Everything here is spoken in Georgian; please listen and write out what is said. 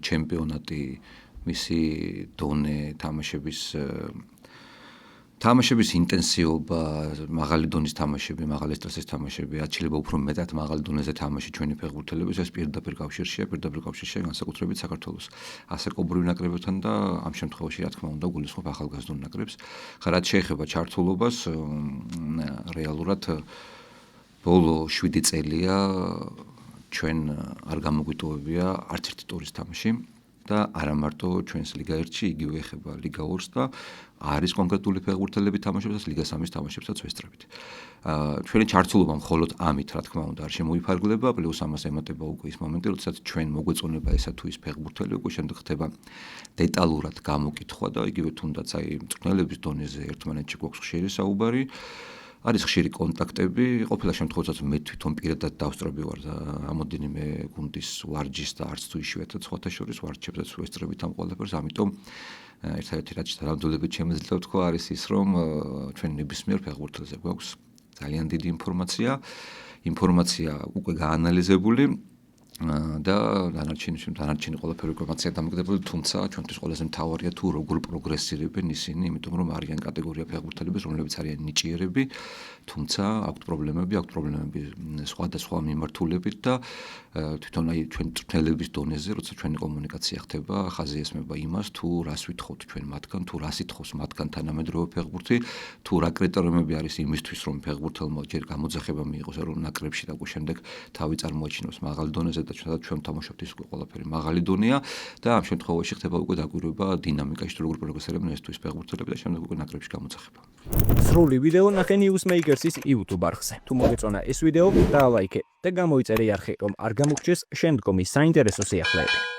ჩემპიონატი, მისი დონე, თამაშების ინტენსივობა, მაღალი დონის თამაშები, მაღალი სტრესის თამაშები, რაც შეიძლება უფრო მეტად მაღალი დონეზე თამაში ჩვენი ფეხბურთელების, ეს პირდაპირ კავშირშია განსაკუთრებით საქართველოს ასაკობრივ ნაკრებებთან და ამ შემთხვევაში რა თქმა უნდა გულისხმობ ახალგაზრდულ ნაკრებს. რაც შეეხება ჩართულობას, რეალურად ბოლო 7 წელია ჩვენ არ გამოგვიტოვებია არც ერთი ტურის თამაში და არა მარტო ჩვენს ლიგა 1-ში, იგივე ეხება ლიგა 2-ს და არის კონკრეტული ფეხბურთელები თამაშობდას ლიგა 3-ის თამაშებსაც ვესწრებით. ჩვენი ჩართულობა მხოლოდ ამით, რა თქმა უნდა, არ შემოიფარგლება, პლუს ამას ემატება უკვე ის მომენტი, როდესაც ჩვენ მოგვეწონება ესა თუ ის ფეხბურთელი, უკვე შემდეგ ხდება დეტალურად გამოკითხვა და იგივე თუნდაც აი მწვრთნელების დონეზე ერთმანეთში გვაქვს ხშირი საუბარი. არის ხშირი კონტაქტები, ყოფილა შემთხვევასაც მე თვითონ პირადად დავსწრები ვარ რამოდენიმე გუნდის ვარჯიშს და არც თუ იშვიათად სხვათა შორის ვარჯიშებსაც ვესწრებით ამ ყველაფერს, ამიტომ ერთადერთი რაც თანამდებობით შემიძლია ვთქვა არის ის, რომ ჩვენ ნებისმიერ ფეხბურთელზე გვაქვს ძალიან დიდი ინფორმაცია უკვე გაანალიზებული და დანარჩენი ყველაფერი ინფორმაცია დამოკიდებული, თუმცა ჩვენთვის ყველაზე მთავარია თუ როგორ პროგრესირებენ ისინი, იმიტომ რომ არიან კატეგორია ფეხბურთელები, რომლებიც არიან ნიჭიერები, თუმცა აქვთ პრობლემები სხვადასხვა მიმართულებით და თვითონ აი ჩვენ მწვრთნელების დონეზე, როცა ჩვენი კომუნიკაცია ხდება, ხაზი ესმება იმას, თუ რას ვითხოვთ ჩვენ მათგან, თუ რას ითხოვს მათგან თანამედროვე ფეხბურთი, თუ რა კრიტერიუმები არის იმისთვის, რომ ფეხბურთელმა ჯერ გამოძახება მიიღოს ეროვნულ ნაკრებში და უკვე შემდეგ თავი წარმოაჩინოს მაღალ დონეზე და ჩვენ თამაშობთ ის უკვე ყველაფერი მაღალი დონეა და ამ შემთხვევაში ხდება უკვე დაკვირვება დინამიკაში, თუ როგორ პროგრესირებენ ეს თუ ის ფეხბურთელები და შემდეგ უკვე ნაკრებში გამოძახება. სრული ვიდეო ნახე Newsmakers-ის YouTube არხზე. თუ მოგეწონა ეს ვიდეო, დაალაიქე და გამოიწერე არხი, რომ არ გამოგჩეს შემდგომი საინტერესო სიახლეები.